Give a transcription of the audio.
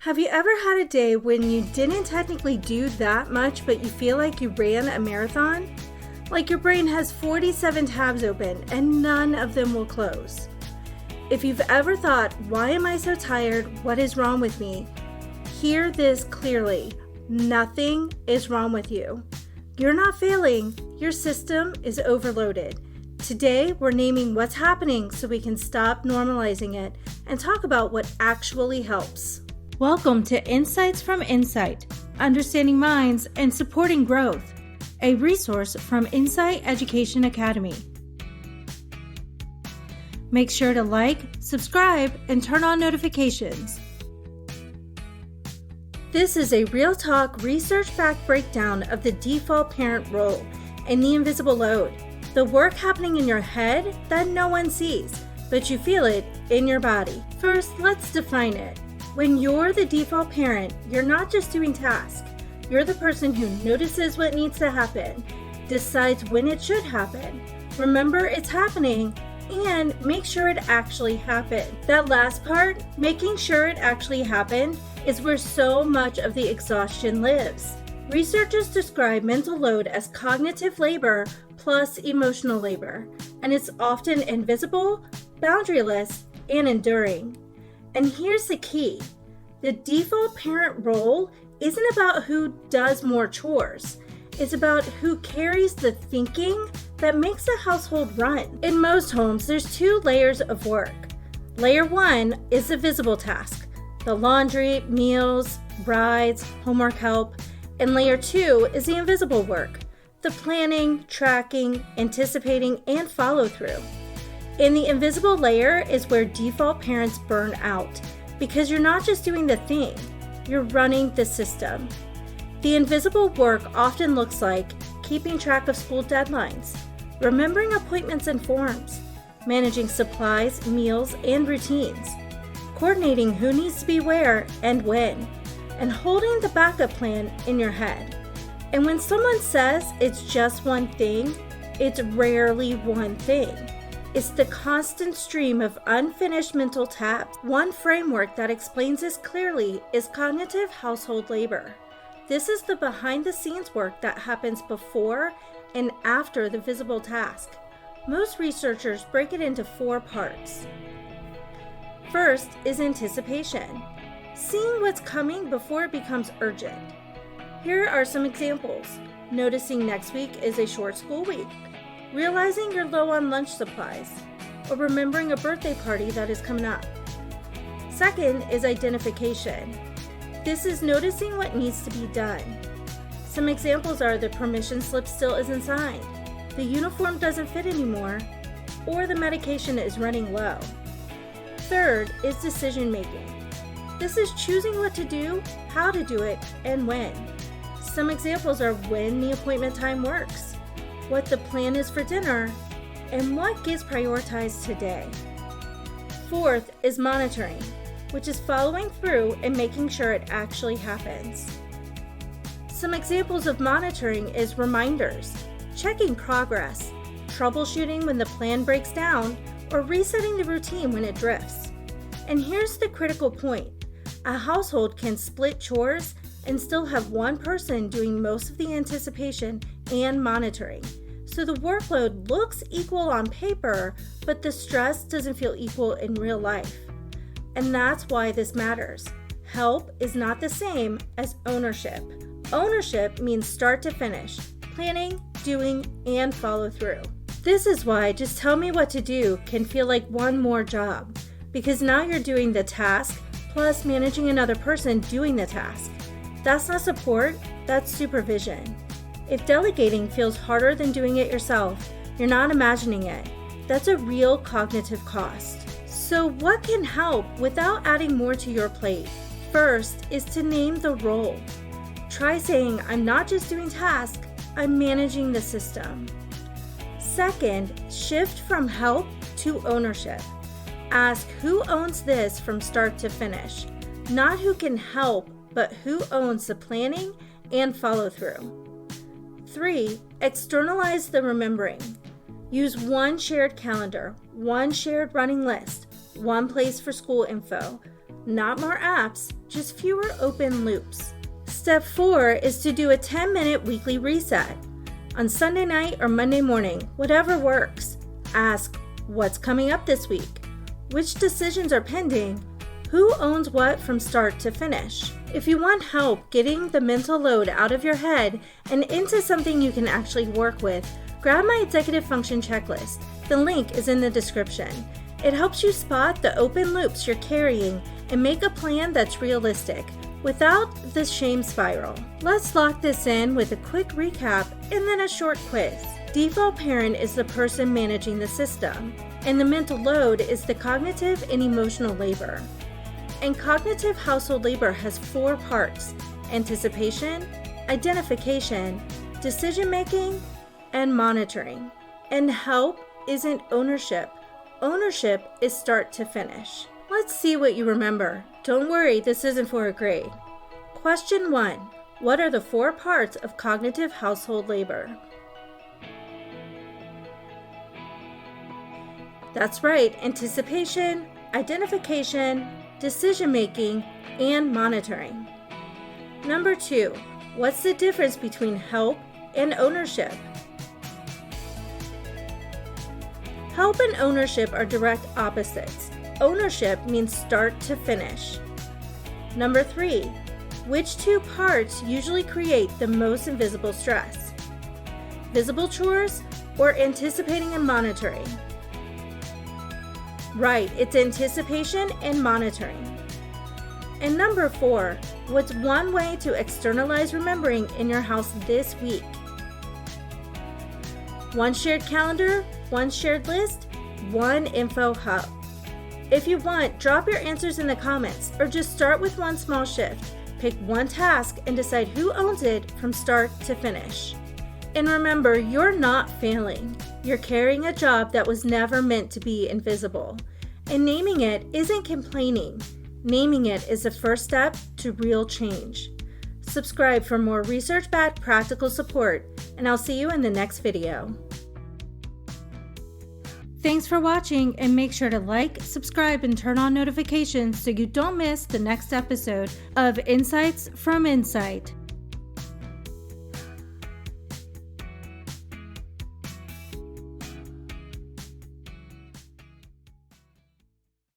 Have you ever had a day when you didn't technically do that much, but you feel like you ran a marathon? Like your brain has 47 tabs open and none of them will close. If you've ever thought, why am I so tired? What is wrong with me? Hear this clearly. Nothing is wrong with you. You're not failing. Your system is overloaded. Today, we're naming what's happening so we can stop normalizing it and talk about what actually helps. Welcome to Insights from Insight, Understanding Minds and Supporting Growth, a resource from Insight Education Academy. Make sure to like, subscribe, and turn on notifications. This is a real talk, research-backed breakdown of the default parent role and the invisible load, the work happening in your head that no one sees, but you feel it in your body. First, let's define it. When you're the default parent, you're not just doing tasks. You're the person who notices what needs to happen, decides when it should happen, remember it's happening, and make sure it actually happened. That last part, making sure it actually happened, is where so much of the exhaustion lives. Researchers describe mental load as cognitive labor plus emotional labor, and it's often invisible, boundaryless, and enduring. And here's the key. The default parent role isn't about who does more chores. It's about who carries the thinking that makes the household run. In most homes, there's two layers of work. Layer one is the visible task, the laundry, meals, rides, homework help. And layer two is the invisible work, the planning, tracking, anticipating, and follow through. And the invisible layer is where default parents burn out because you're not just doing the thing, you're running the system. The invisible work often looks like keeping track of school deadlines, remembering appointments and forms, managing supplies, meals, and routines, coordinating who needs to be where and when, and holding the backup plan in your head. And when someone says it's just one thing, it's rarely one thing. It's the constant stream of unfinished mental tasks. One framework that explains this clearly is cognitive household labor. This is the behind-the-scenes work that happens before and after the visible task. Most researchers break it into 4 parts. First is anticipation, seeing what's coming before it becomes urgent. Here are some examples. Noticing next week is a short school week. Realizing you're low on lunch supplies, or remembering a birthday party that is coming up. Second is identification. This is noticing what needs to be done. Some examples are the permission slip still isn't signed, the uniform doesn't fit anymore, or the medication is running low. Third is decision making. This is choosing what to do, how to do it, and when. Some examples are when the appointment time works, what the plan is for dinner, and what gets prioritized today. Fourth is monitoring, which is following through and making sure it actually happens. Some examples of monitoring is reminders, checking progress, troubleshooting when the plan breaks down, or resetting the routine when it drifts. And here's the critical point. A household can split chores and still have one person doing most of the anticipation and monitoring. So the workload looks equal on paper, but the stress doesn't feel equal in real life. And that's why this matters. Help is not the same as ownership. Ownership means start to finish, planning, doing, and follow through. This is why just tell me what to do can feel like one more job, because now you're doing the task plus managing another person doing the task. That's not support, that's supervision. If delegating feels harder than doing it yourself, you're not imagining it. That's a real cognitive cost. So what can help without adding more to your plate? First is to name the role. Try saying, I'm not just doing tasks, I'm managing the system. Second, shift from help to ownership. Ask who owns this from start to finish. Not who can help, but who owns the planning and follow through. 3, externalize the remembering. Use one shared calendar, one shared running list, one place for school info. Not more apps, just fewer open loops. Step 4 is to do a 10-minute weekly reset. On Sunday night or Monday morning, whatever works. Ask, what's coming up this week? Which decisions are pending? Who owns what from start to finish? If you want help getting the mental load out of your head and into something you can actually work with, grab my executive function checklist. The link is in the description. It helps you spot the open loops you're carrying and make a plan that's realistic without the shame spiral. Let's lock this in with a quick recap and then a short quiz. Default parent is the person managing the system, and the mental load is the cognitive and emotional labor. And cognitive household labor has 4 parts: anticipation, identification, decision-making, and monitoring. And help isn't ownership. Ownership is start to finish. Let's see what you remember. Don't worry, this isn't for a grade. Question 1. What are the 4 parts of cognitive household labor? That's right, anticipation, identification, decision-making, and monitoring. Number 2, what's the difference between help and ownership? Help and ownership are direct opposites. Ownership means start to finish. Number 3, which 2 parts usually create the most invisible stress? Visible chores or anticipating and monitoring? Right, it's anticipation and monitoring. And number 4, what's one way to externalize remembering in your house this week? One shared calendar, one shared list, one info hub. If you want, drop your answers in the comments or just start with one small shift. Pick one task and decide who owns it from start to finish. And remember, you're not failing. You're carrying a job that was never meant to be invisible. And naming it isn't complaining. Naming it is the first step to real change. Subscribe for more research-backed practical support, and I'll see you in the next video. Thanks for watching, and make sure to like, subscribe, and turn on notifications so you don't miss the next episode of Insights from Insight.